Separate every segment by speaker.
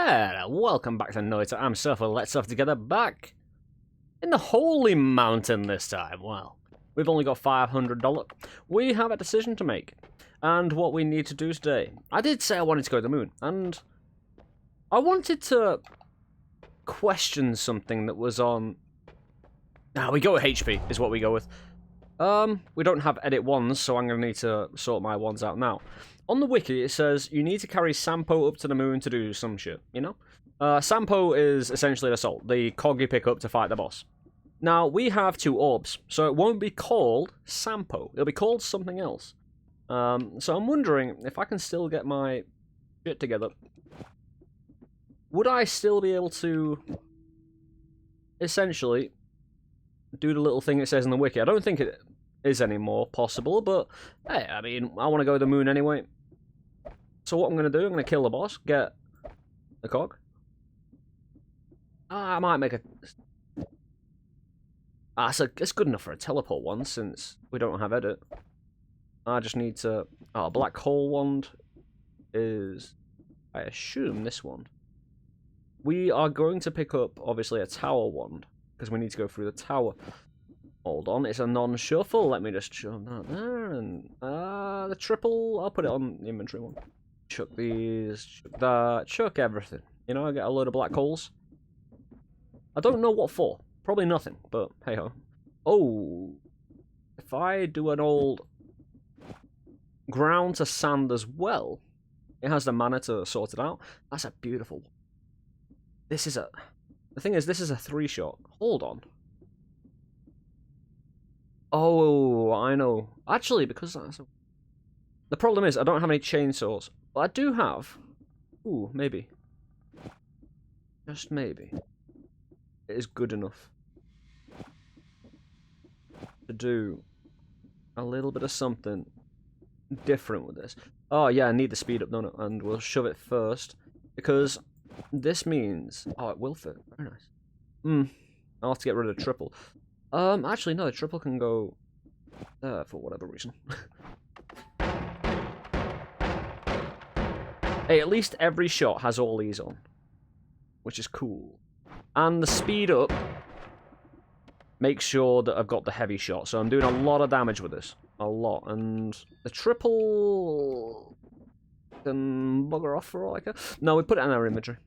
Speaker 1: Hello, welcome back to Noita. I'm Surfer. Let's surf together back in the Holy Mountain this time. Well, we've only got $500. We have a decision to make. And what we need to do today. I did say I wanted to go to the moon. And I wanted to question something that was on... we go with HP, is what we go with. We don't have edit wands, so I'm going to need to sort my wands out now. On the wiki, it says you need to carry Sampo up to the moon to do some shit, you know? Sampo is essentially an assault, the cog you pick up to fight the boss. Now, we have 2 orbs, so it won't be called Sampo. It'll be called something else. So I'm wondering if I can still get my shit together. Would I still be able to, essentially, do the little thing it says in the wiki? I don't think it is anymore possible, but hey, I mean, I want to go to the moon anyway. So what I'm going to do, I'm going to kill the boss, get the cog. I might make a... it's good enough for a teleport one, since we don't have edit. I just need to... black hole wand is... I assume this one. We are going to pick up, obviously, a tower wand, because we need to go through the tower. Hold on, it's a non-shuffle. Let me just shove that there, and the triple, I'll put it on the inventory one. Chuck these, chuck that, chuck everything. You know, I get a load of black holes. I don't know what for. Probably nothing, but hey-ho. Oh, if I do an old ground to sand as well, it has the mana to sort it out. That's a beautiful one. This is a... The thing is, this is a 3-shot. Hold on. Oh, I know. Actually, because that's a... The problem is, I don't have any chainsaws. But I do have... Ooh, maybe. Just maybe. It is good enough to do a little bit of something different with this. Oh, yeah, I need the speed up, don't it? And we'll shove it first. Because this means... Oh, it will fit. Very nice. I'll have to get rid of the triple. Actually, no, the triple can go there for whatever reason. Hey, at least every shot has all these on, which is cool. And the speed up makes sure that I've got the heavy shot, so I'm doing a lot of damage with this. A lot. And the triple can bugger off for all I care. No, we put it in our inventory.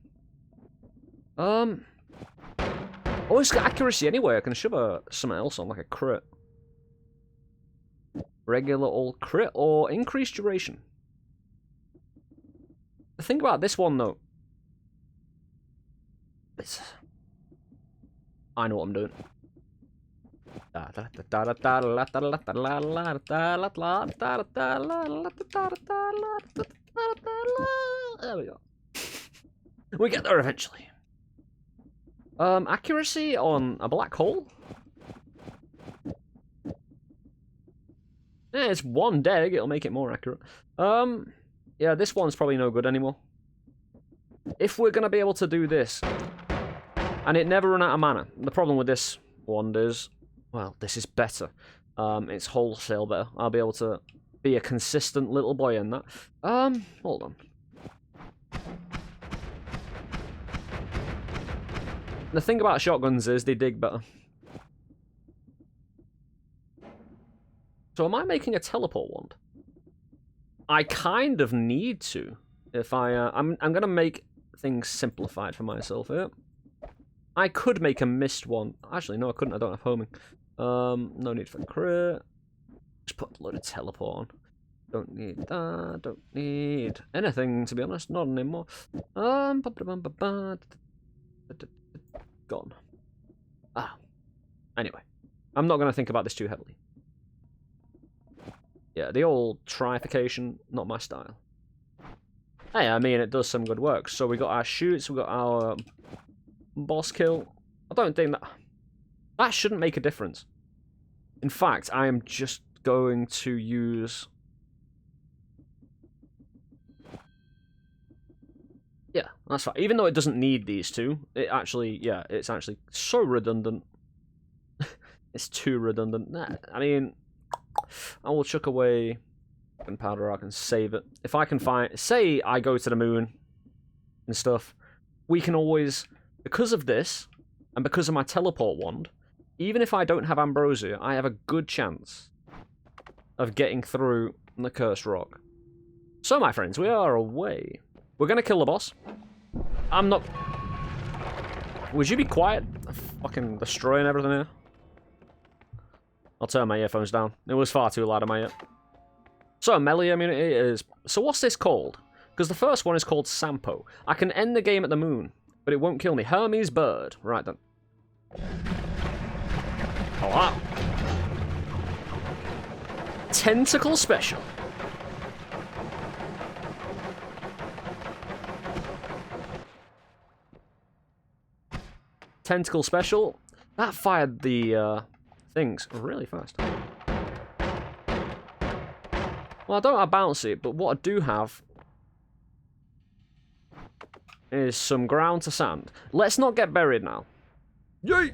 Speaker 1: Oh, it's got accuracy anyway. I can shove something else on, like a crit. Regular old crit or increased duration. The thing about this one, though, I know what I'm doing. There we go. We get there eventually. Accuracy on a black hole? Yeah, it's 1 deg, it'll make it more accurate. Yeah, this one's probably no good anymore. If we're gonna be able to do this, and it never run out of mana. The problem with this wand is, well, this is better. It's wholesale better. I'll be able to be a consistent little boy in that. Hold on. The thing about shotguns is they dig better. So am I making a teleport wand? I kind of need to. If I'm gonna make things simplified for myself here. I could make a mist one. Actually, no, I couldn't. I don't have homing. No need for crit. Just put a load of teleport on. Don't need that. Don't need anything, to be honest. Not anymore. Gone. Anyway. I'm not going to think about this too heavily. Yeah, the old trification, not my style. Hey, I mean, it does some good work. So we got our shoots, we got our boss kill. I don't think that shouldn't make a difference. In fact, I am just going to use... Yeah, that's fine. Even though it doesn't need these two, it actually, yeah, it's actually so redundant. It's too redundant. Nah, I mean, I will chuck away gunpowder. I can save it. If I can find... Say I go to the moon and stuff, we can always, because of this, and because of my teleport wand, even if I don't have ambrosia, I have a good chance of getting through the cursed rock. So, my friends, we are away. We're going to kill the boss. I'm not... Would you be quiet? I'm fucking destroying everything here. I'll turn my earphones down. It was far too loud in my ear. So, melee immunity is... So, what's this called? Because the first one is called Sampo. I can end the game at the moon, but it won't kill me. Hermes Bird. Right, then. Oh, wow. Tentacle Special. Tentacle Special. That fired the things really fast. Well, I don't have bouncy, but what I do have is some ground to sand. Let's not get buried now. Yay!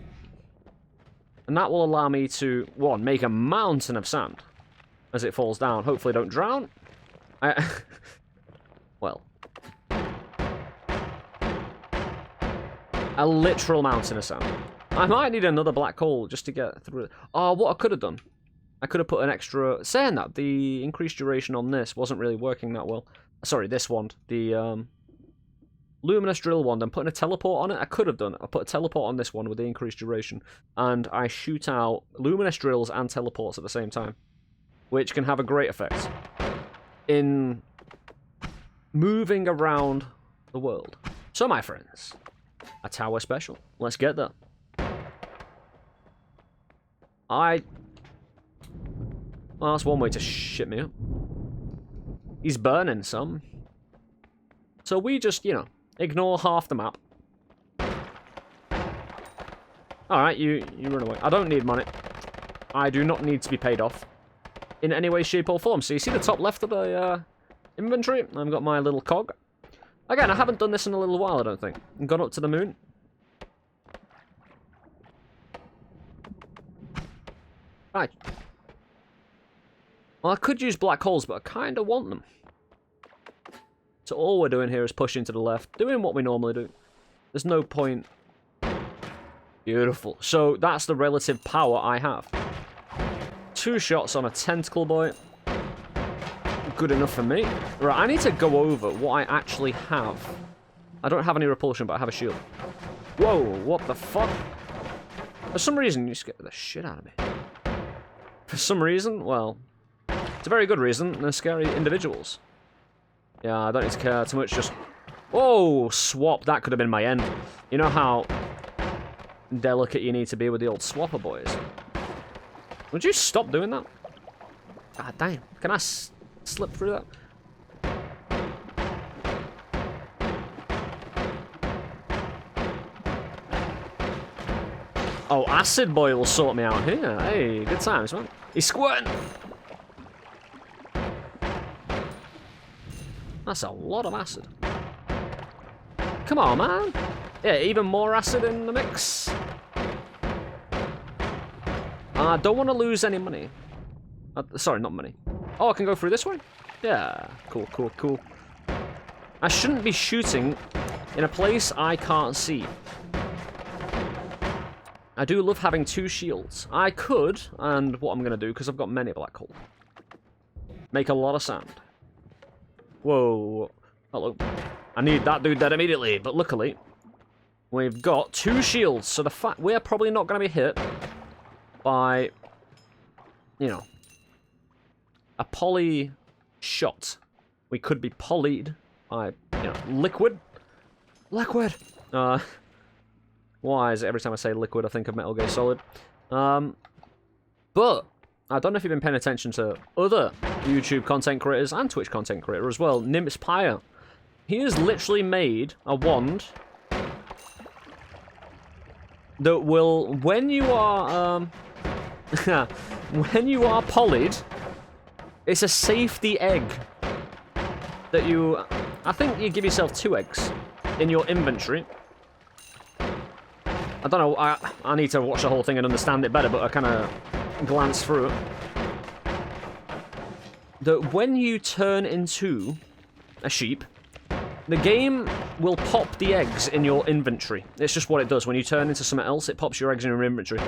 Speaker 1: And that will allow me to, one, make a mountain of sand as it falls down. Hopefully don't drown. Well. A literal mountain of sand. I might need another black hole just to get through it. Oh, what I could have done. I could have put an extra... Saying that, the increased duration on this wasn't really working that well. Sorry, this wand. The luminous drill wand. I'm putting a teleport on it. I could have done it. I put a teleport on this one with the increased duration. And I shoot out luminous drills and teleports at the same time. Which can have a great effect in moving around the world. So, my friends, a tower special. Let's get there. Well, that's one way to shit me up. He's burning some. So we just, you know, ignore half the map. Alright, you run away. I don't need money. I do not need to be paid off in any way, shape, or form. So you see the top left of the inventory? I've got my little cog. Again, I haven't done this in a little while, I don't think. I've gone up to the moon. Right. Well, I could use black holes, but I kind of want them. So all we're doing here is pushing to the left, doing what we normally do. There's no point. Beautiful. So that's the relative power I have. 2 shots on a tentacle boy. Good enough for me. Right, I need to go over what I actually have. I don't have any repulsion, but I have a shield. Whoa, what the fuck? For some reason, you scared the shit out of me. For some reason, well, it's a very good reason. They're scary individuals. Yeah, I don't need to care too much, just... Oh, swap. That could have been my end. You know how delicate you need to be with the old swapper boys. Would you stop doing that? God damn. Can I slip through that? Oh, Acid Boy will sort me out here. Hey, good times, man. He's squirting. That's a lot of acid. Come on, man. Yeah, even more acid in the mix. I don't want to lose any money. Sorry, not money. Oh, I can go through this way? Yeah. Cool, cool, cool. I shouldn't be shooting in a place I can't see. I do love having 2 shields. I could, and what I'm going to do, because I've got many black holes, make a lot of sand. Whoa. Hello. I need that dude dead immediately, but luckily, we've got 2 shields, so the fact we're probably not going to be hit by, you know, a poly shot. We could be polyed by, you know, liquid. Liquid! Why is it every time I say liquid I think of Metal Gear Solid? But I don't know if you've been paying attention to other YouTube content creators and Twitch content creator as well. Nimps Pyre. He has literally made a wand that will, when you are when you are polyed, it's a safety egg that you, I think you give yourself 2 eggs in your inventory. I don't know, I need to watch the whole thing and understand it better, but I kind of glanced through it. That when you turn into a sheep, The game will pop the eggs in your inventory. It's just what it does. When you turn into something else, it pops your eggs in your inventory.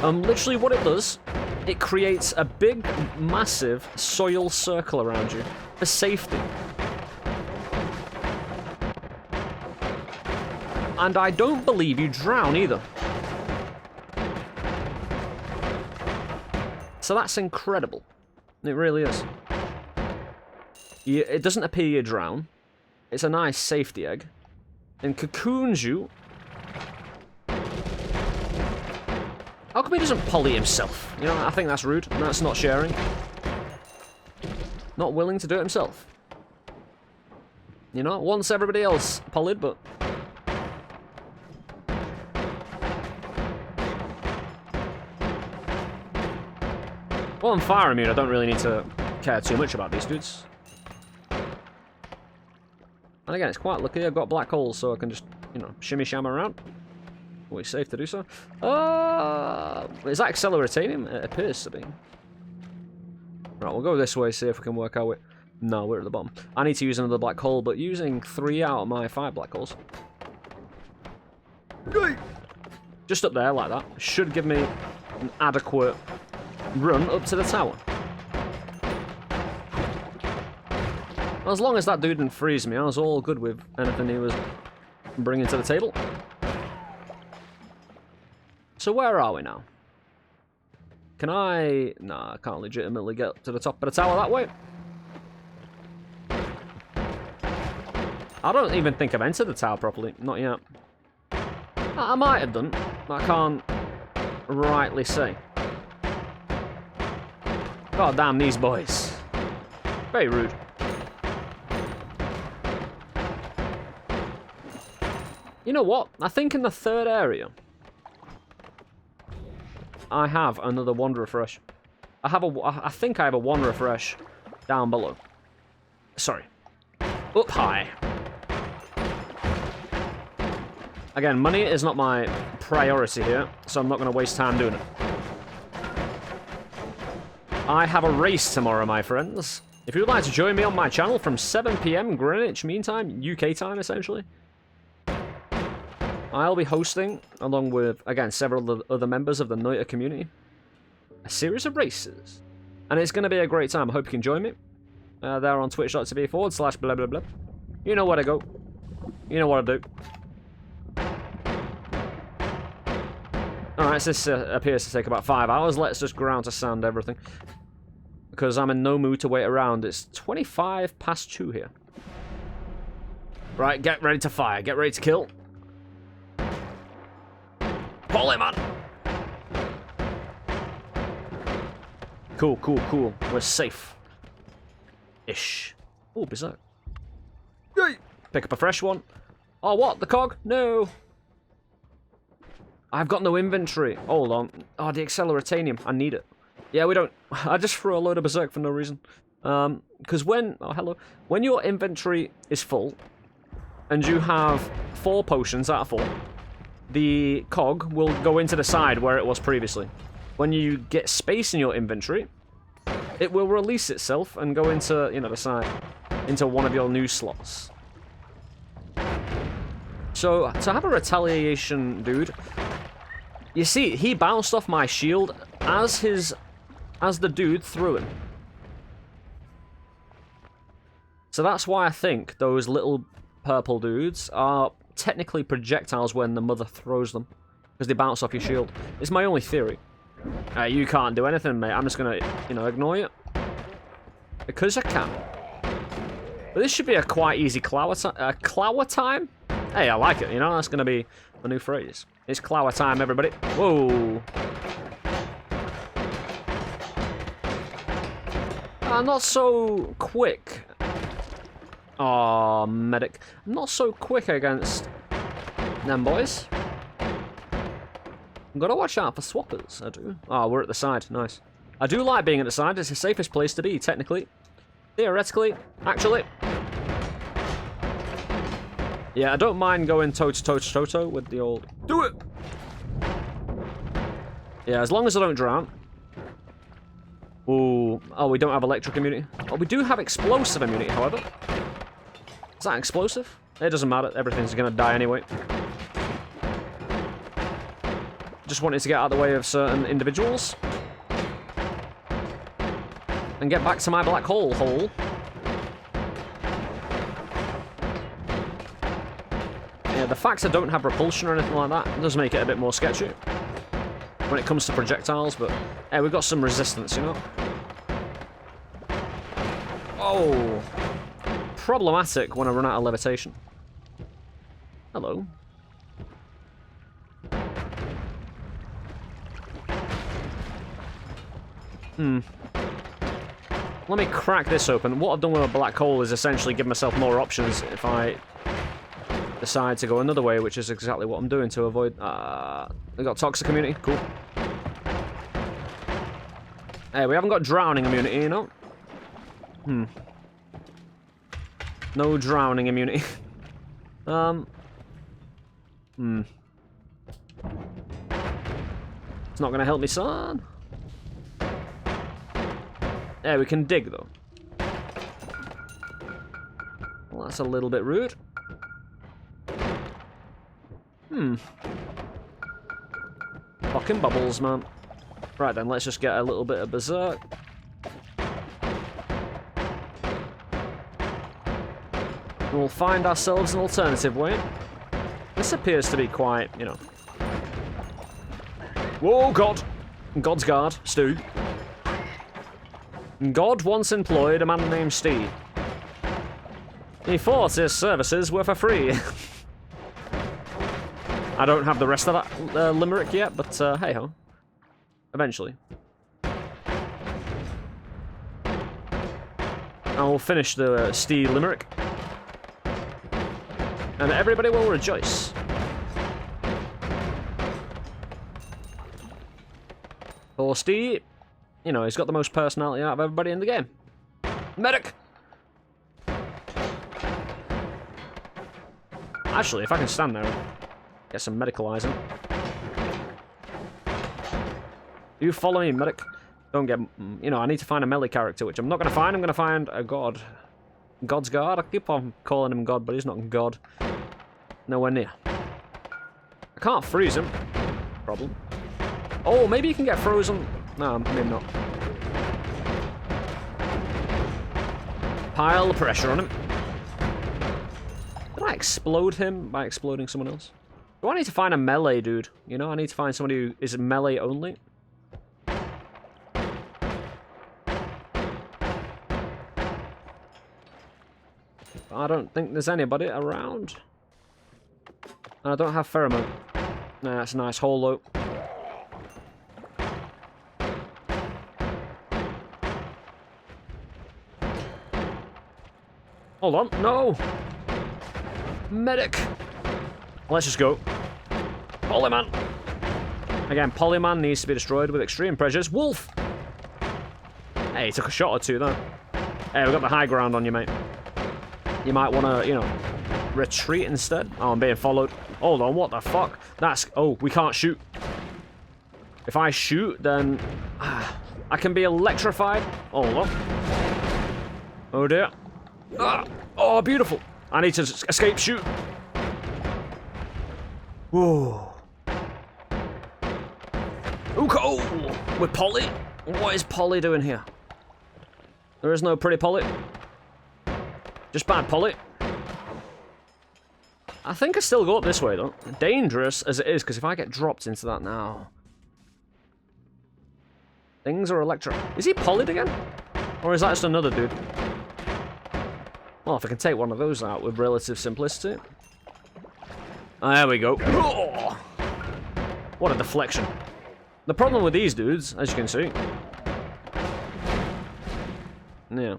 Speaker 1: Literally what it does, it creates a big, massive soil circle around you for safety. And I don't believe you drown either. So that's incredible. It really is. It doesn't appear you drown. It's a nice safety egg. And cocoons you. How come he doesn't poly himself? You know, I think that's rude. That's not sharing. Not willing to do it himself. You know, wants everybody else polyed, but... Well, I'm fire immune. I don't really need to care too much about these dudes. And again, it's quite lucky I've got black holes, so I can just, you know, shimmy sham around. Always safe to do so. Is that accelerating? It appears to be. Right, we'll go this way, see if we can work our way. No, we're at the bottom. I need to use another black hole, but using 3 out of my 5 black holes. Just up there, like that. Should give me an adequate run up to the tower. As long as that dude didn't freeze me, I was all good with anything he was bringing to the table. So where are we now? Can I... Nah, I can't legitimately get to the top of the tower that way. I don't even think I've entered the tower properly. Not yet. I might have done. I can't rightly say. God damn these boys. Very rude. You know what? I think in the 3rd area, I have another Wanderer Fresh. I think I have a Wanderer Fresh down below. Sorry. Up high. Again, money is not my priority here, so I'm not going to waste time doing it. I have a race tomorrow, my friends. If you would like to join me on my channel from 7 PM Greenwich Mean Time, UK time, essentially, I'll be hosting, along with, again, several other members of the Noita community, a series of races. And it's going to be a great time. I hope you can join me. They're on twitch.tv/blah blah blah. You know where to go. You know what to do. Alright, so this appears to take about 5 hours. Let's just ground to sand everything. Because I'm in no mood to wait around. It's 25 past 2 here. Right, get ready to fire. Get ready to kill. Pull him on! Cool, cool, cool. We're safe. Ish. Oh, berserk. Pick up a fresh one. Oh, what? The cog? No! I've got no inventory. Hold on. Oh, the acceleratanium. I need it. Yeah, we don't... I just threw a load of berserk for no reason. Because when... Oh, hello. When your inventory is full, and you have 4 potions out of 4, the cog will go into the side where it was previously. When you get space in your inventory, it will release itself and go into, you know, the side, into one of your new slots. So, to have a retaliation dude, you see, he bounced off my shield as the dude threw him. So that's why I think those little purple dudes are technically projectiles when the mother throws them, because they bounce off your shield. It's my only theory. You can't do anything, mate. I'm just gonna, you know, ignore you. Because I can. But this should be a quite easy clower time? Hey, I like it, you know? That's gonna be a new phrase. It's clower time, everybody. Whoa. Not so quick. Aw, medic. Not so quick against them boys. Gotta watch out for swappers, I do. Ah, we're at the side. Nice. I do like being at the side. It's the safest place to be, technically. Theoretically. Actually. Yeah, I don't mind going toe-to-toe with the old... Do it! Yeah, as long as I don't drown. Ooh. Oh, we don't have electric immunity. Oh, we do have explosive immunity, however. Is that explosive? It doesn't matter. Everything's gonna die anyway. Just wanted to get out of the way of certain individuals. And get back to my black hole. Yeah, the fact I don't have repulsion or anything like that does make it a bit more sketchy when it comes to projectiles, but hey, we've got some resistance, you know? Oh, problematic when I run out of levitation. Hello. Let me crack this open. What I've done with a black hole is essentially give myself more options if I decide to go another way, which is exactly what I'm doing to avoid... we got toxic immunity. Cool. Hey, we haven't got drowning immunity, you know? No drowning immunity. It's not going to help me, son. Yeah, we can dig, though. Well, that's a little bit rude. Fucking bubbles, man. Right then, let's just get a little bit of berserk. And we'll find ourselves an alternative way. This appears to be quite, you know... Whoa, God! God's guard, Stu. God once employed a man named Steve. He thought his services were for free. I don't have the rest of that limerick yet, but hey-ho. Eventually. I'll finish the Steve limerick. And everybody will rejoice. For Steve, you know, he's got the most personality out of everybody in the game. Medic! Actually, if I can stand there and get some medicalizing. You follow me, medic. Don't get... You know, I need to find a melee character, which I'm not going to find. I'm going to find a god. God's guard? I keep on calling him God, but he's not God. Nowhere near. I can't freeze him. Problem. Oh, maybe you can get frozen... No, maybe not. Pile the pressure on him. Did I explode him by exploding someone else? Do I need to find a melee dude? You know, I need to find somebody who is melee only. I don't think there's anybody around. And I don't have pheromone. Nah, that's a nice hole though. Hold on, no! Medic! Let's just go. Polyman! Again, Polyman needs to be destroyed with extreme pressures. Wolf! Hey, he took a shot or two there. Hey, we got the high ground on you, mate. You might want to, you know, retreat instead. Oh, I'm being followed. Hold on, what the fuck? That's... Oh, we can't shoot. If I shoot, then... I can be electrified. Hold on. Oh, dear. Ah, oh, beautiful. I need to escape shoot. Whoa. Ooh, cool. With Polly? What is Polly doing here? There is no pretty Polly. Just bad Polly. I think I still go up this way, though. Dangerous as it is, because if I get dropped into that now... Things are electro... Is he Polly'd again? Or is that just another dude? Well, if I can take one of those out with relative simplicity. There we go. Oh! What a deflection. The problem with these dudes, as you can see... Yeah,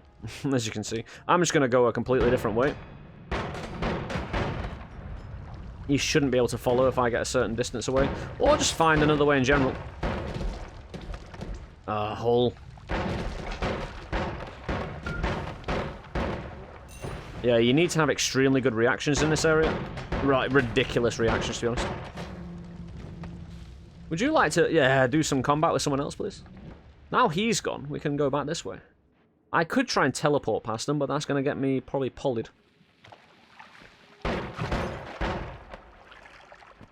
Speaker 1: as you can see. I'm just going to go a completely different way. You shouldn't be able to follow if I get a certain distance away. Or just find another way in general. Hole. Yeah, you need to have extremely good reactions in this area. Right, ridiculous reactions, to be honest. Would you like to, yeah, do some combat with someone else, please? Now he's gone, we can go back this way. I could try and teleport past him, but that's going to get me probably polyed.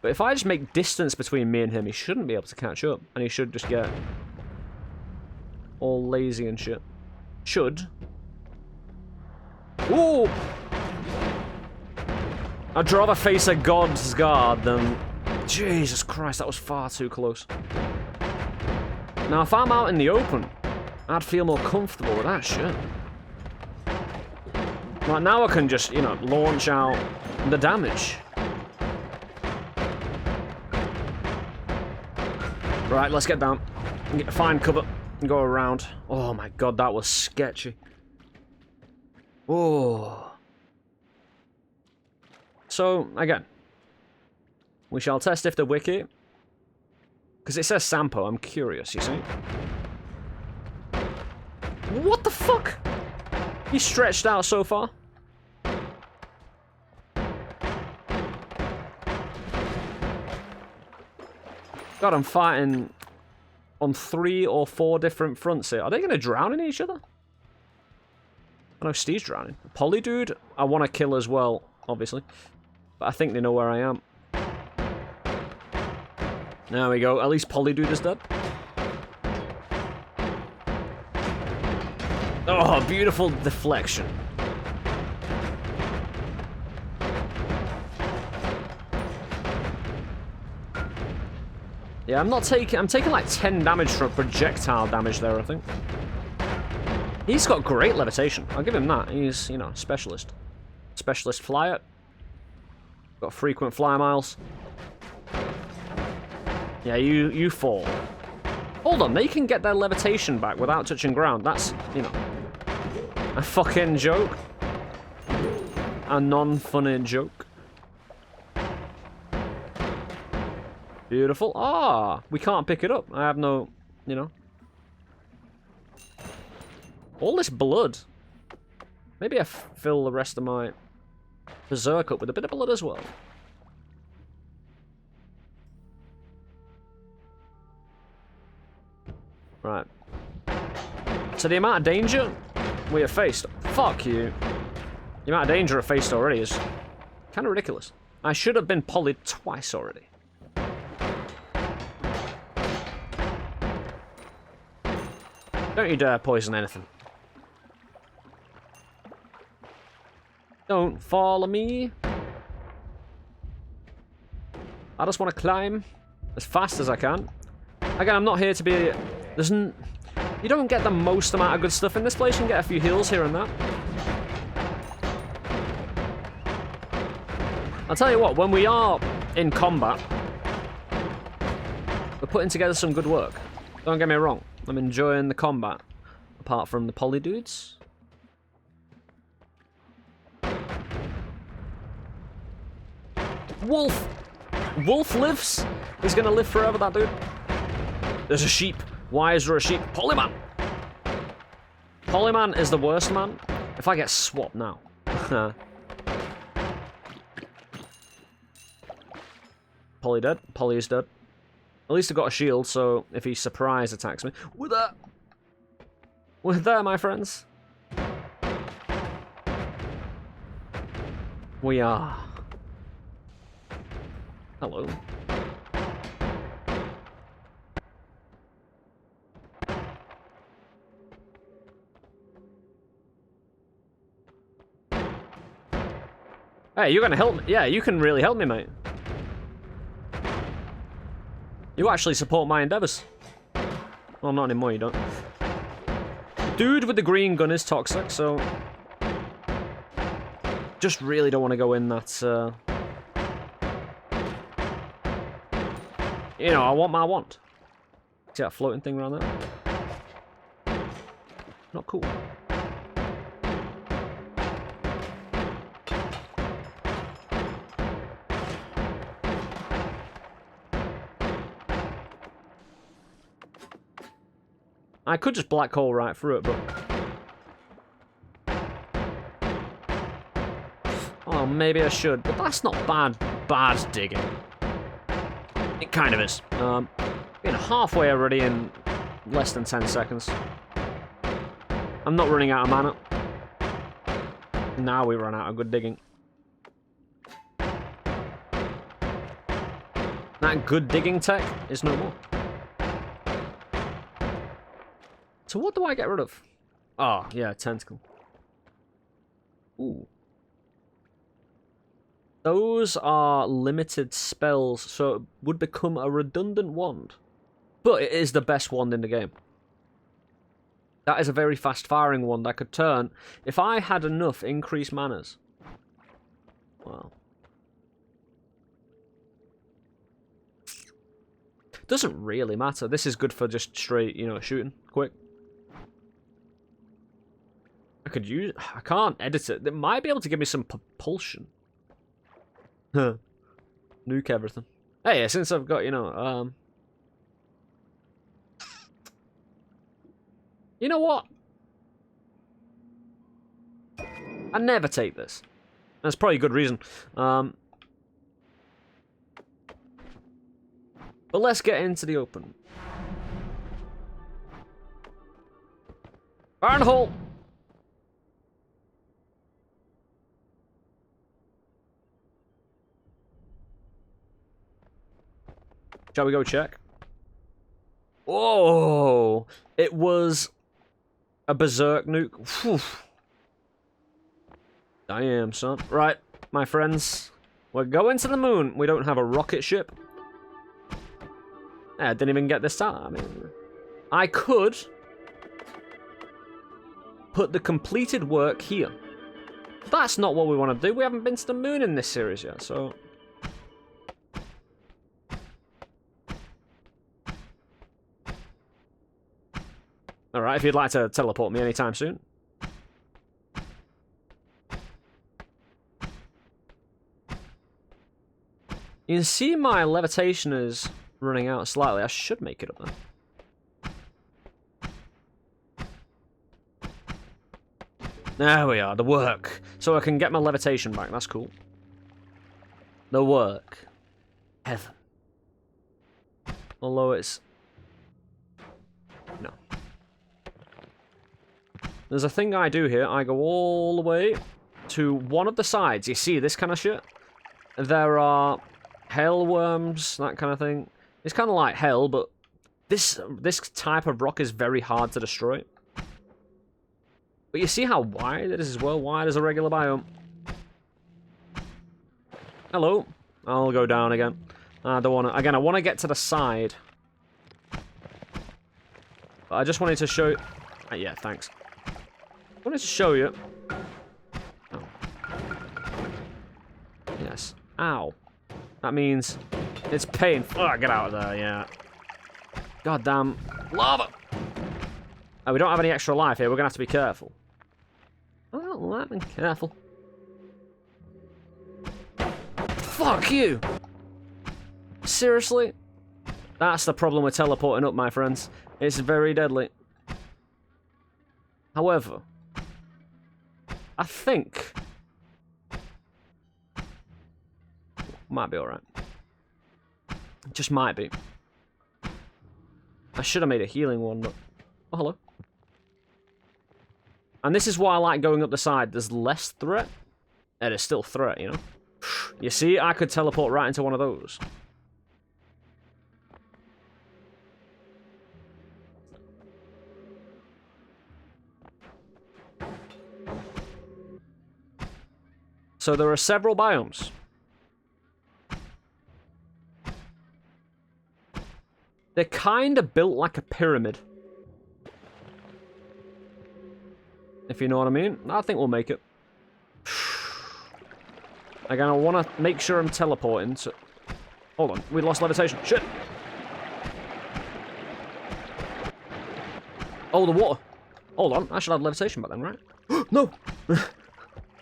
Speaker 1: But if I just make distance between me and him, he shouldn't be able to catch up. And he should just get all lazy and shit. Should. Ooh! I'd rather face a god's guard than... Jesus Christ, that was far too close. Now, if I'm out in the open, I'd feel more comfortable with that shit. Right, now I can just, you know, launch out the damage. Right, let's get down. Find cover and go around. Oh my god, that was sketchy. Oh. So, again, we shall test if the wiki... Because it says Sampo, I'm curious, you see? What the fuck? He's stretched out so far. God, I'm fighting on 3 or 4 different fronts here. Are they going to drown in each other? I know Steve's drowning. Poly dude, I want to kill as well, obviously. But I think they know where I am. There we go. At least Poly dude is dead. Oh, beautiful deflection. Yeah, I'm taking like 10 damage from projectile damage there, I think. He's got great levitation. I'll give him that. He's, you know, specialist. Specialist flyer. Got frequent flyer miles. Yeah, you fall. Hold on, they can get their levitation back without touching ground. That's, you know, a fucking joke. A non-funny joke. Beautiful. Ah, we can't pick it up. I have no, you know. All this blood. Maybe I fill the rest of my berserk up with a bit of blood as well. Right. So the amount of danger we have faced... Fuck you. The amount of danger I've faced already is kind of ridiculous. I should have been polyed twice already. Don't you dare poison anything. Don't follow me. I just want to climb as fast as I can. Again, I'm not here to be... You don't get the most amount of good stuff in this place. You can get a few heals here and there. I'll tell you what, when we are in combat, we're putting together some good work. Don't get me wrong. I'm enjoying the combat. Apart from the poly dudes. Wolf! Wolf lives? He's gonna live forever, that dude. There's a sheep. Why is there a sheep? Polyman! Polyman is the worst man. If I get swapped now. Poly dead. Poly is dead. At least I got a shield, so if he surprise attacks me... We're there! We're there, my friends. We are. Hello. Hey, you're gonna help me? Yeah, you can really help me, mate. You actually support my endeavors. Well, not anymore, you don't. Dude with the green gun is toxic, so... Just really don't want to go in that, You know, I want my want. See that floating thing around there? Not cool. I could just black hole right through it, but... Oh, maybe I should, but that's not bad digging. It kind of is. Been halfway already in less than 10 seconds. I'm not running out of mana. Now we run out of good digging. that good digging tech is no more. So what do I get rid of? Oh, yeah, tentacle. Ooh. Those are limited spells, so it would become a redundant wand. But it is the best wand in the game. That is a very fast-firing wand I could turn if I had enough increased manas. Well. Doesn't really matter. This is good for just straight, you know, shooting quick. I could use... I can't edit it. They might be able to give me some propulsion. Huh. Nuke everything. Hey, since I've got, you know, you know what? I never take this. That's probably a good reason. But let's get into the open. Fire in the hole! Shall we go check? Oh! It was a berserk nuke. Whew. Damn, son. Right, my friends. We're going to the moon. We don't have a rocket ship. I didn't even get this time. I mean, I could put the completed work here. That's not what we want to do. We haven't been to the moon in this series yet, so... Alright, if you'd like to teleport me anytime soon. You can see my levitation is running out slightly. I should make it up there. There we are, the work. So I can get my levitation back, that's cool. The work. Heaven. Although it's... No. There's a thing I do here. I go all the way to one of the sides. You see this kind of shit? There are hell worms, that kind of thing. It's kind of like hell, but this type of rock is very hard to destroy. But you see how wide it is as well? Wide as a regular biome. Hello. I'll go down again. I don't want to... Again, I want to get to the side. But I just wanted to show... yeah, thanks. I wanted to show you... Oh. Yes. Ow. That means it's pain. Oh, get out of there, yeah. Goddamn lava! Oh, we don't have any extra life here. We're going to have to be careful. Oh, well, be careful. Fuck you! Seriously? That's the problem with teleporting up, my friends. It's very deadly. However, I think... might be alright. Just might be. I should have made a healing one, but... Oh, hello. And this is why I like going up the side. There's less threat. And it's still threat, you know? You see, I could teleport right into one of those. So there are several biomes. They're kind of built like a pyramid. If you know what I mean. I think we'll make it. Again, I want to make sure I'm teleporting, so... Hold on, we lost levitation. Shit! Oh, the water. Hold on, I should have levitation back then, right? No!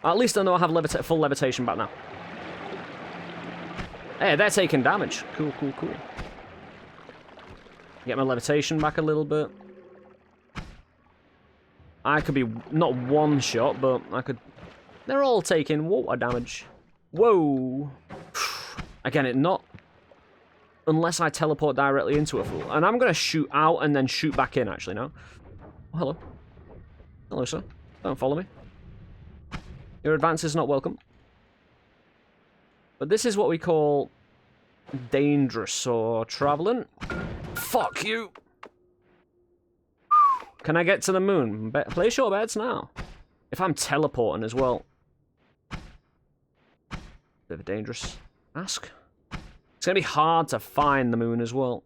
Speaker 1: At least I know I have full levitation back now. Hey, they're taking damage. Cool, cool, cool. Get my levitation back a little bit. I could be not one shot, but I could... They're all taking water damage. Whoa. Again, it not... Unless I teleport directly into a fool. And I'm going to shoot out and then shoot back in, actually, now. Oh, hello. Hello, sir. Don't follow me. Your advance is not welcome. But this is what we call dangerous or traveling. Fuck you. Can I get to the moon? Place your bets now. If I'm teleporting as well. Bit of a dangerous ask. It's gonna be hard to find the moon as well.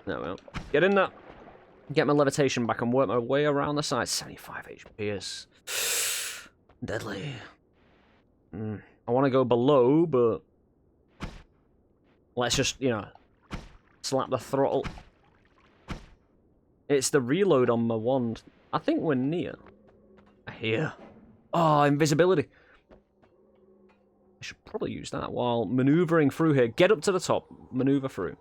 Speaker 1: There we go. Get in there. Get my levitation back and work my way around the side. 75 HP is deadly. I want to go below, but let's just, you know, slap the throttle. It's the reload on my wand. I think we're near. Here. Oh, invisibility. I should probably use that while maneuvering through here. Get up to the top. Maneuver through.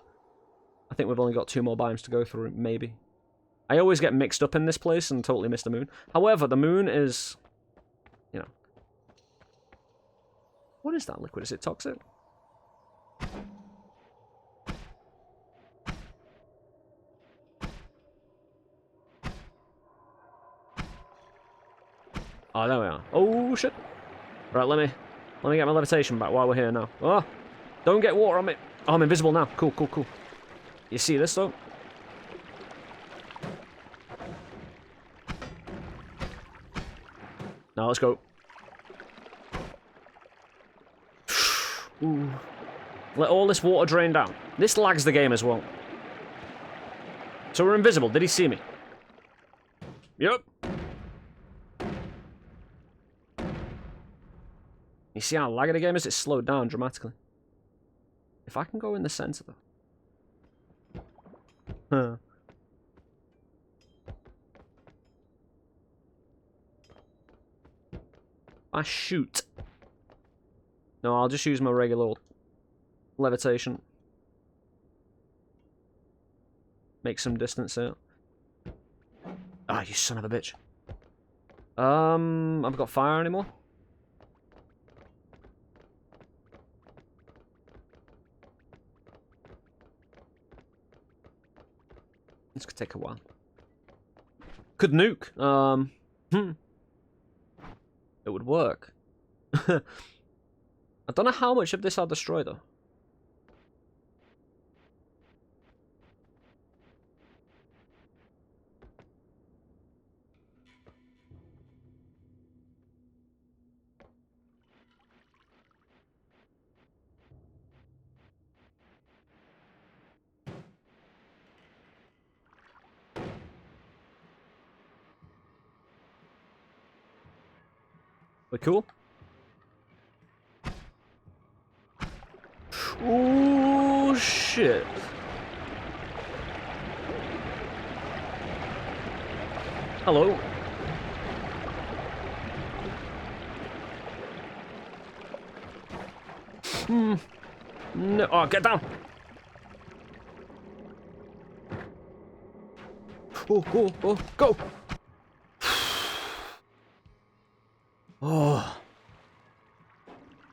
Speaker 1: I think we've only got 2 more biomes to go through, maybe. I always get mixed up in this place and totally miss the moon. However, the moon is, you know... What is that liquid? Is it toxic? Oh, there we are. Oh, shit. Right, let me get my levitation back while we're here now. Oh, don't get water on me. Oh, I'm invisible now. Cool, cool, cool. You see this, though? Now, let's go. Ooh. Let all this water drain down. This lags the game as well. So we're invisible. Did he see me? Yep. You see how laggy the game is? It's slowed down dramatically. If I can go in the center, though. Huh. I shoot. No, I'll just use my regular old levitation. Make some distance here. Ah, you son of a bitch. I've got fire anymore? This could take a while. Could nuke. It would work. I don't know how much of this I'll destroy, though. We cool? Oh shit. Hello. No, oh, get down. Oh, go. Oh.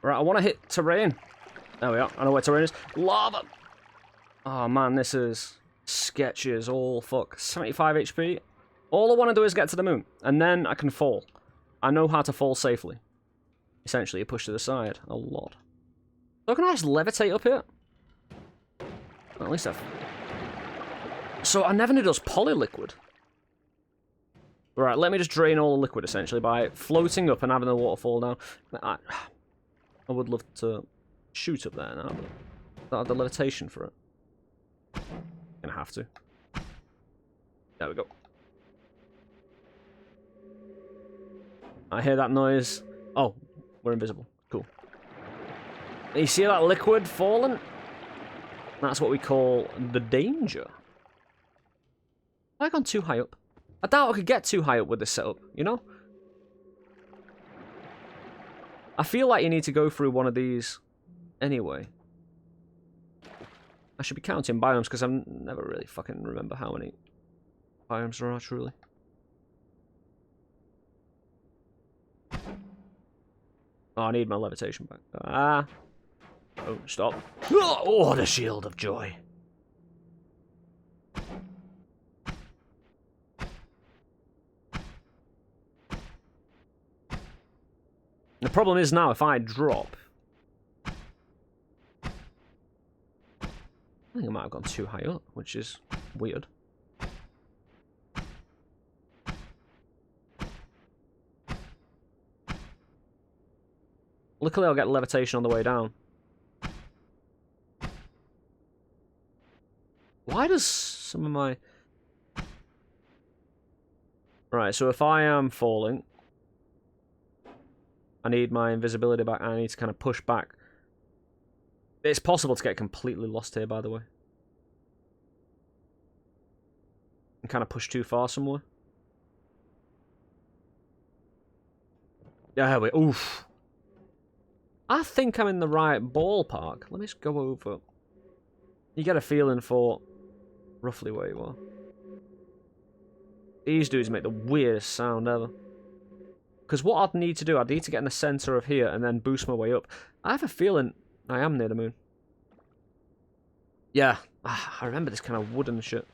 Speaker 1: Right, I want to hit terrain. There we are. I know where terrain is. Lava. Oh man, this is sketchy as all fuck. 75 HP. All I want to do is get to the moon, and then I can fall. I know how to fall safely. Essentially, you push to the side a lot. So can I just levitate up here? At least I've... So I never knew those polyliquid. Right, let me just drain all the liquid, essentially, by floating up and having the water fall down. I would love to shoot up there now, but I don't have the levitation for it. Gonna have to. There we go. I hear that noise. Oh, we're invisible. Cool. You see that liquid falling? That's what we call the danger. Have I gone too high up? I doubt I could get too high up with this setup, you know? I feel like you need to go through one of these anyway. I should be counting biomes because I never really fucking remember how many biomes there are, truly. Oh, I need my levitation back. Ah. Oh, stop. Oh, the shield of joy. The problem is now, if I drop, think I might have gone too high up, which is weird. Luckily, I'll get levitation on the way down. Why does some of my... Right, so if I am falling, I need my invisibility back. I need to kind of push back. It's possible to get completely lost here, by the way. And kind of push too far somewhere. Yeah, wait. Oof. I think I'm in the right ballpark. Let me just go over. You get a feeling for roughly where you are. These dudes make the weirdest sound ever. Because what I'd need to do, I'd need to get in the center of here and then boost my way up. I have a feeling I am near the moon. Yeah, I remember this kind of wooden shit.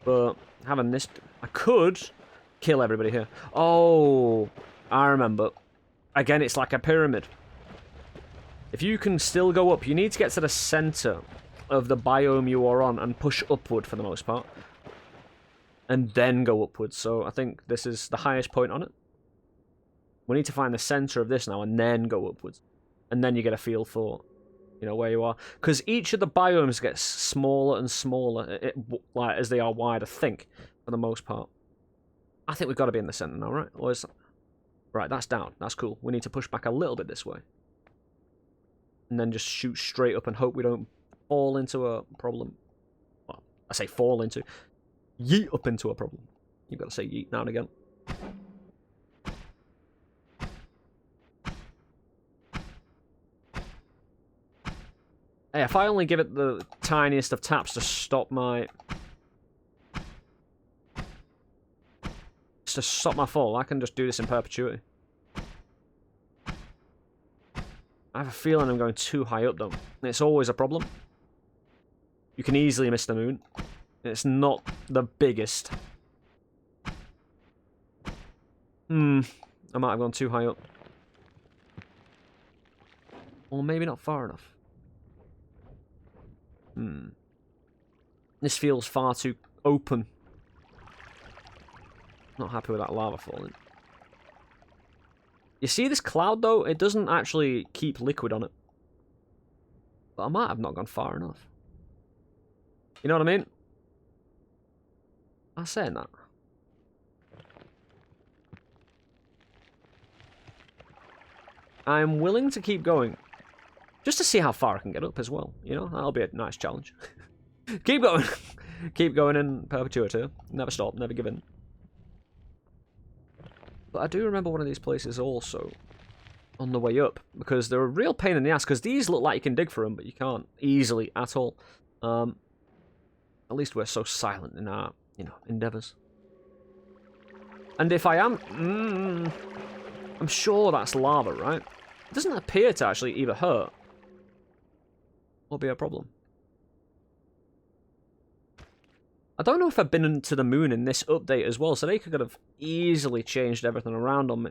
Speaker 1: But having this... I could kill everybody here. Oh, I remember. Again, it's like a pyramid. If you can still go up, you need to get to the center of the biome you are on and push upward for the most part. And then go upwards. So I think this is the highest point on it. We need to find the center of this now and then go upwards. And then you get a feel for, you know, where you are. Because each of the biomes gets smaller and smaller like, as they are wide, I think, for the most part. I think we've got to be in the center now, right? Or is... Right, that's down. That's cool. We need to push back a little bit this way. And then just shoot straight up and hope we don't fall into a problem. Well, I say fall into. Yeet up into a problem. You've got to say yeet now and again. Hey, if I only give it the tiniest of taps to stop my... to stop my fall, I can just do this in perpetuity. I have a feeling I'm going too high up, though. It's always a problem. You can easily miss the moon. It's not the biggest. I might have gone too high up. Or maybe not far enough. This feels far too open. Not happy with that lava falling. You see this cloud, though? It doesn't actually keep liquid on it. But I might have not gone far enough. You know what I mean? I'm saying that. I'm willing to keep going. Just to see how far I can get up as well. You know, that'll be a nice challenge. Keep going. Keep going in perpetuity. Never stop, never give in. But I do remember one of these places also on the way up, because they're a real pain in the ass, because these look like you can dig for them, but you can't easily at all. At least we're so silent in our, you know, endeavours. And if I am... I'm sure that's lava, right? It doesn't appear to actually either hurt or be a problem. I don't know if I've been to the moon in this update as well, so they could have easily changed everything around on me.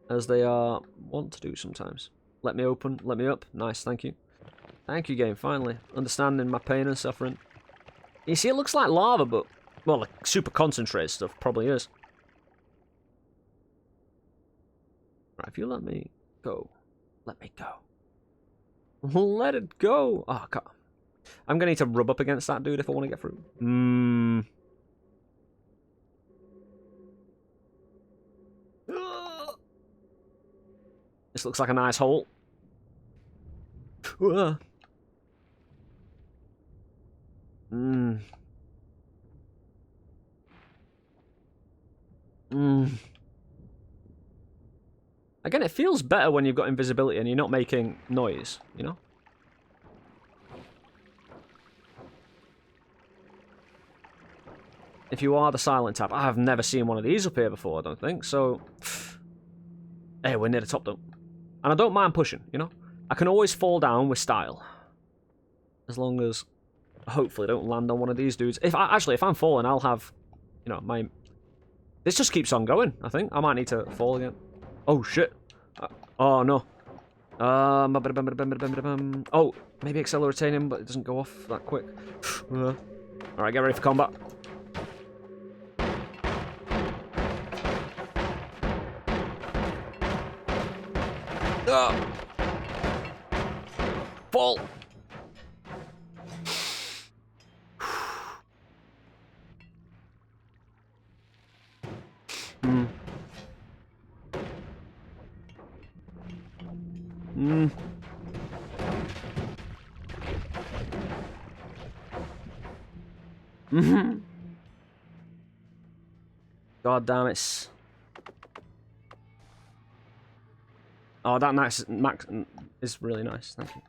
Speaker 1: As they are want to do sometimes. Let me open, let me up. Nice, thank you. Thank you, game, finally. Understanding my pain and suffering. You see, it looks like lava, but... Well, like super concentrated stuff probably is. Right, if you let me go. Let me go. Let it go! Oh, God. I'm gonna need to rub up against that dude if I want to get through. This looks like a nice hole. Again, it feels better when you've got invisibility and you're not making noise, you know? If you are the silent tap, I have never seen one of these up here before, I don't think, so... Hey, we're near the top, though. And I don't mind pushing, you know? I can always fall down with style. As long as, hopefully, I don't land on one of these dudes. If I'm falling, I'll have, you know, my... This just keeps on going, I think. I might need to fall again. Oh, shit. Oh, no. Oh, maybe accelerating him, but it doesn't go off that quick. Alright, get ready for combat. Fall! God damn it. Oh, that max is really nice. Thank you.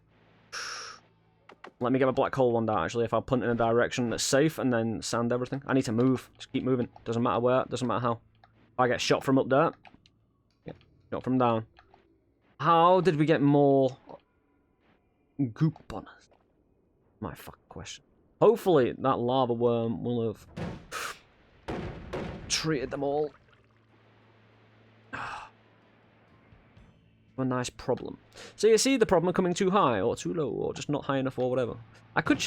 Speaker 1: Let me get my black hole one down, actually, if I punt in a direction that's safe and then sand everything. I need to move. Just keep moving. Doesn't matter where, doesn't matter how. If I get shot from up there, yeah, shot from down. How did we get more goop on us? My fucking question. Hopefully that lava worm will have treated them all. A nice problem. So you see the problem of coming too high or too low or just not high enough or whatever. I could...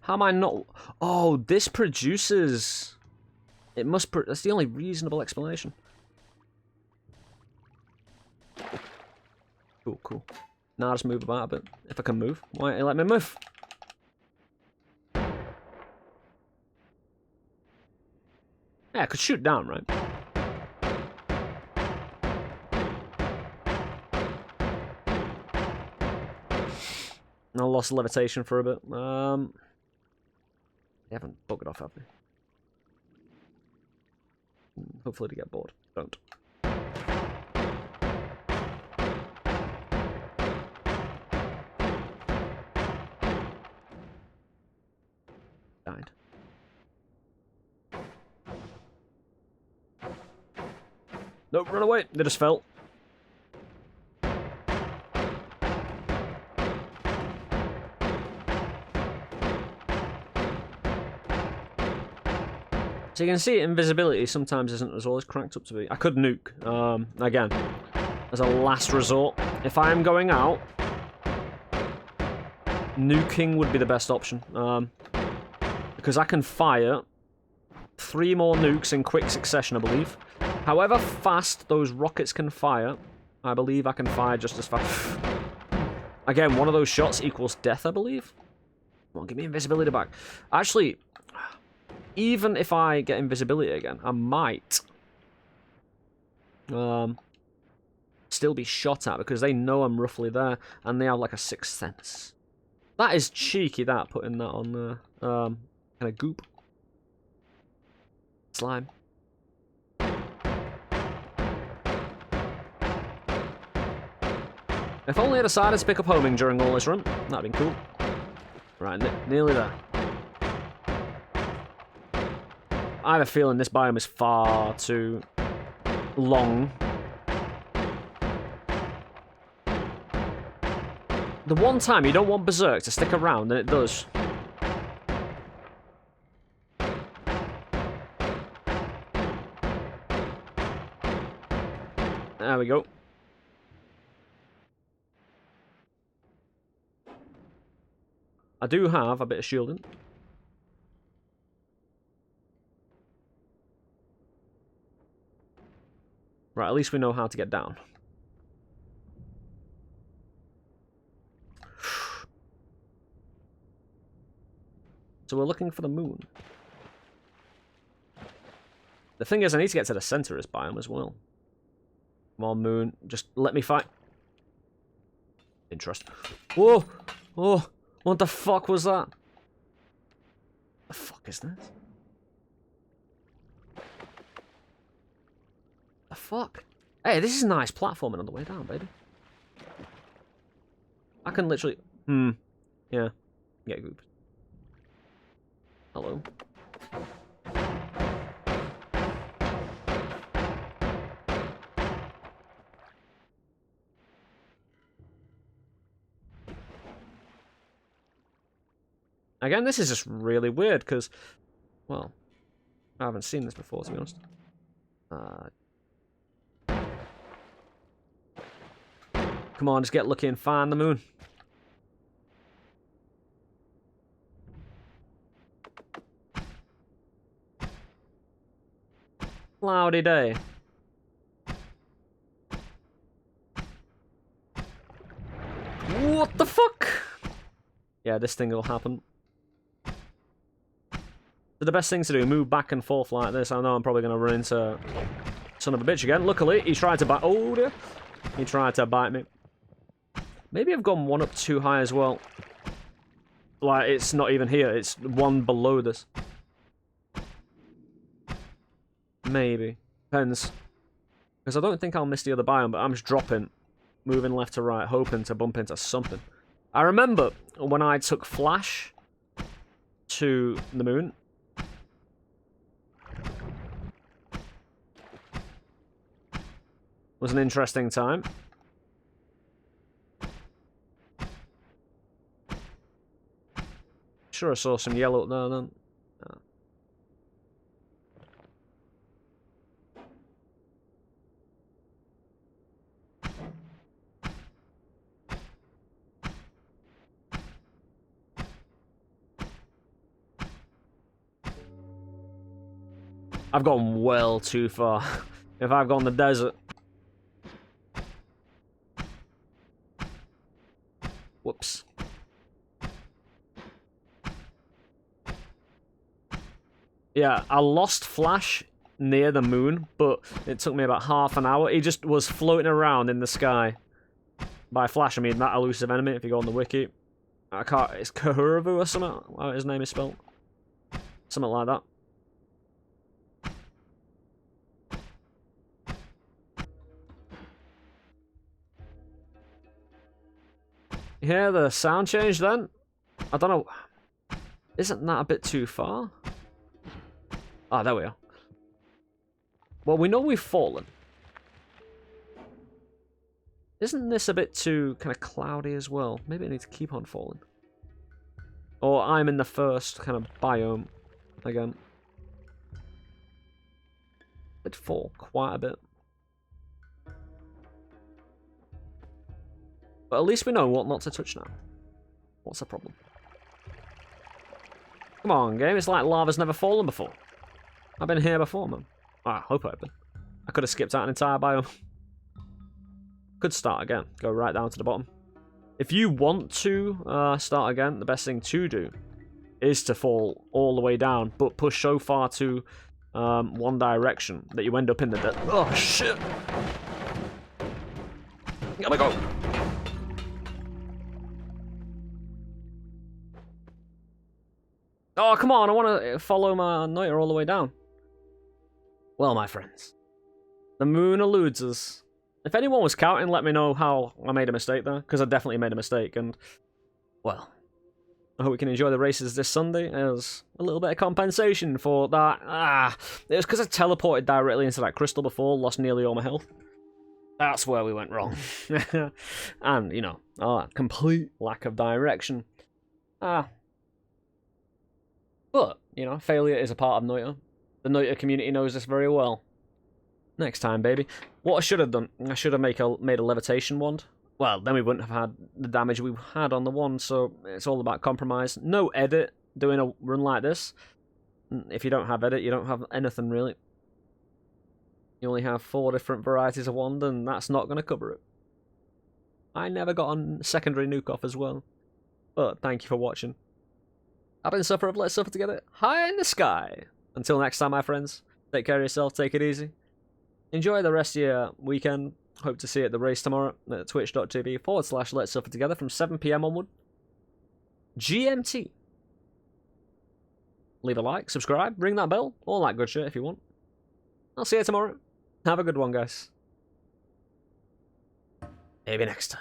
Speaker 1: How am I not... Oh, this produces... It must... That's the only reasonable explanation. Cool, cool. Now just move about a bit. If I can move. Why don't you let me move? Yeah, I could shoot down, right? I lost levitation for a bit. They haven't buggered off, have they? Hopefully they get bored. Don't. Died. Nope, run away. They just fell. So you can see invisibility sometimes isn't as always cranked up to be. I could nuke, again, as a last resort. If I am going out, nuking would be the best option. Because I can fire 3 more nukes in quick succession, I believe. However fast those rockets can fire, I believe I can fire just as fast. Again, one of those shots equals death, I believe. Come on, give me invisibility back. Actually... Even if I get invisibility again, I might still be shot at because they know I'm roughly there and they have like a 6th sense. That is cheeky, that, putting that on the kind of goop. Slime. If only I decided to pick up homing during all this run, that'd been cool. Right, nearly there. I have a feeling this biome is far too long. The one time you don't want Berserk to stick around, and it does. There we go. I do have a bit of shielding. Right, at least we know how to get down. So we're looking for the moon. The thing is, I need to get to the center of this biome as well. Come on, moon. Just let me fight. Interest. Whoa! Oh! What the fuck was that? The fuck is this? The fuck? Hey, this is nice platforming on the way down, baby. I can literally... Yeah. Get gooped. Hello. Again, this is just really weird, because, well, I haven't seen this before, to be honest. Come on, just get lucky and find the moon. Cloudy day. What the fuck? Yeah, this thing will happen. So the best thing to do, move back and forth like this. I know I'm probably going to run into son of a bitch again. Luckily, he tried to bite... Oh, dear. He tried to bite me. Maybe I've gone one up too high as well. Like, it's not even here. It's one below this. Maybe. Depends. Because I don't think I'll miss the other biome, but I'm just dropping, moving left to right, hoping to bump into something. I remember when I took Flash to the moon. Was an interesting time. Sure I saw some yellow up there then. I've gone well too far. If I've gone the desert. Whoops. Yeah, I lost Flash near the moon, but it took me about half an hour. He just was floating around in the sky. By Flash, I mean that elusive enemy, if you go on the wiki. I can't... It's Kahuravu or something? How his name is spelled? Something like that. You hear the sound change then? I don't know. Isn't that a bit too far? Ah, there we are. Well, we know we've fallen. Isn't this a bit too kind of cloudy as well? Maybe I need to keep on falling. Or I'm in the first kind of biome again. Did fall quite a bit. But at least we know what not to touch now. What's the problem? Come on, game. It's like lava's never fallen before. I've been here before, man. I hope I've been. I could have skipped out an entire biome. Could start again. Go right down to the bottom. If you want to start again, the best thing to do is to fall all the way down, but push so far to one direction that you end up in the... Oh, shit! Here we go! Oh, come on, I want to follow my Noita all the way down. Well, my friends, the moon eludes us. If anyone was counting, let me know how I made a mistake there, because I definitely made a mistake, and, well, I hope we can enjoy the races this Sunday as a little bit of compensation for that. It was because I teleported directly into that crystal before, lost nearly all my health. That's where we went wrong. And, you know, complete lack of direction. But, you know, failure is a part of Noita. The Noita community knows this very well. Next time, baby. What I should have done, I should have made a levitation wand. Well, then we wouldn't have had the damage we had on the wand, so it's all about compromise. No edit doing a run like this. If you don't have edit, you don't have anything, really. You only have 4 different varieties of wand, and that's not going to cover it. I never got a secondary nuke off as well. But thank you for watching. I've been Sufferer of Let's Suffer Together, high in the sky. Until next time, my friends, take care of yourself, take it easy. Enjoy the rest of your weekend. Hope to see you at the race tomorrow at twitch.tv/Let's Suffer Together from 7 PM onward. GMT. Leave a like, subscribe, ring that bell, all that good shit if you want. I'll see you tomorrow. Have a good one, guys. Maybe next time.